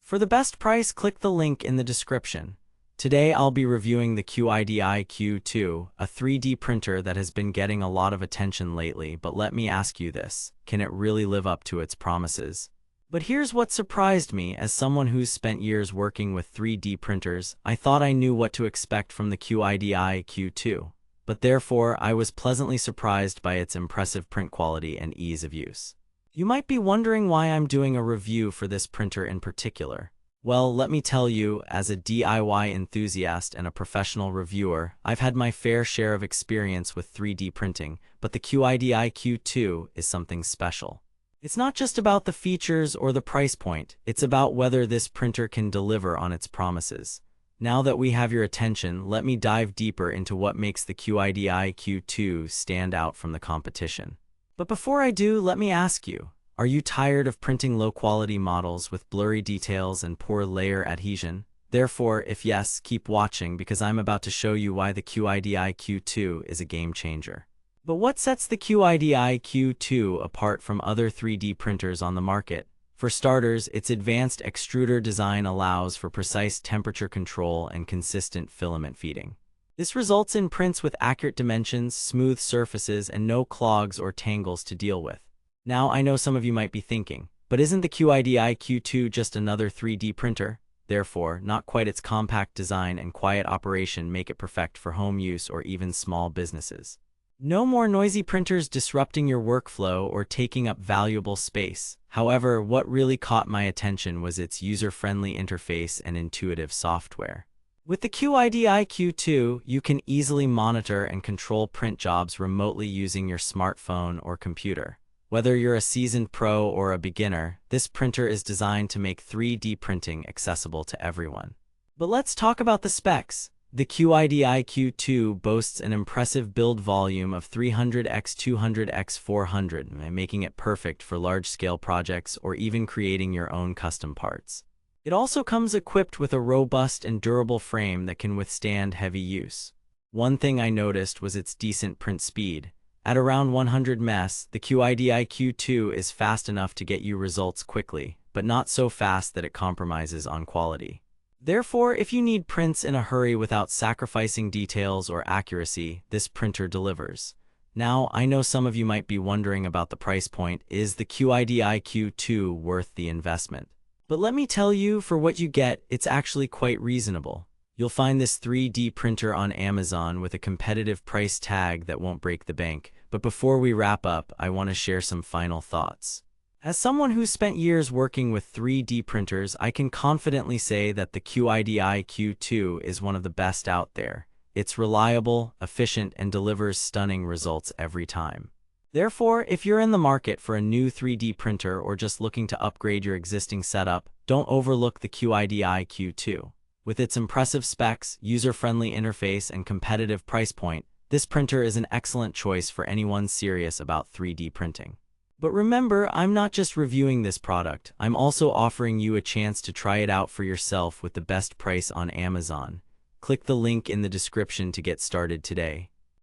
For the best price, click the link in the description. Today I'll be reviewing the QIDI Q2, a 3D printer that has been getting a lot of attention lately, but let me ask you this, can it really live up to its promises? But here's what surprised me. As someone who's spent years working with 3D printers, I thought I knew what to expect from the QIDI Q2, but therefore I was pleasantly surprised by its impressive print quality and ease of use. You might be wondering why I'm doing a review for this printer in particular. Well, let me tell you, as a DIY enthusiast and a professional reviewer, I've had my fair share of experience with 3D printing, but the QIDI Q2 is something special. It's not just about the features or the price point, it's about whether this printer can deliver on its promises. Now that we have your attention, let me dive deeper into what makes the QIDI Q2 stand out from the competition. But before I do, let me ask you, are you tired of printing low-quality models with blurry details and poor layer adhesion? Therefore, if yes, keep watching because I'm about to show you why the QIDI Q2 is a game changer. But what sets the QIDI Q2 apart from other 3D printers on the market? For starters, its advanced extruder design allows for precise temperature control and consistent filament feeding. This results in prints with accurate dimensions, smooth surfaces, and no clogs or tangles to deal with. Now, I know some of you might be thinking, but isn't the QIDI Q2 just another 3D printer? Therefore, not quite. Its compact design and quiet operation make it perfect for home use or even small businesses. No more noisy printers disrupting your workflow or taking up valuable space. However, what really caught my attention was its user-friendly interface and intuitive software. With the QIDI Q2, you can easily monitor and control print jobs remotely using your smartphone or computer. Whether you're a seasoned pro or a beginner, this printer is designed to make 3D printing accessible to everyone. But let's talk about the specs. The QIDI Q2 boasts an impressive build volume of 300 x 200 x 400, making it perfect for large-scale projects or even creating your own custom parts. It also comes equipped with a robust and durable frame that can withstand heavy use. One thing I noticed was its decent print speed. At around 100 ms, the QIDI Q2 is fast enough to get you results quickly, but not so fast that it compromises on quality. Therefore, if you need prints in a hurry without sacrificing details or accuracy, this printer delivers. Now, I know some of you might be wondering about the price point. Is the QIDI Q2 worth the investment? But let me tell you, for what you get, it's actually quite reasonable. You'll find this 3D printer on Amazon with a competitive price tag that won't break the bank. But before we wrap up, I want to share some final thoughts. As someone who's spent years working with 3D printers, I can confidently say that the QIDI Q2 is one of the best out there. It's reliable, efficient, and delivers stunning results every time. Therefore, if you're in the market for a new 3D printer or just looking to upgrade your existing setup, don't overlook the QIDI Q2. With its impressive specs, user-friendly interface, and competitive price point, this printer is an excellent choice for anyone serious about 3D printing. But remember, I'm not just reviewing this product, I'm also offering you a chance to try it out for yourself with the best price on Amazon. Click the link in the description to get started today.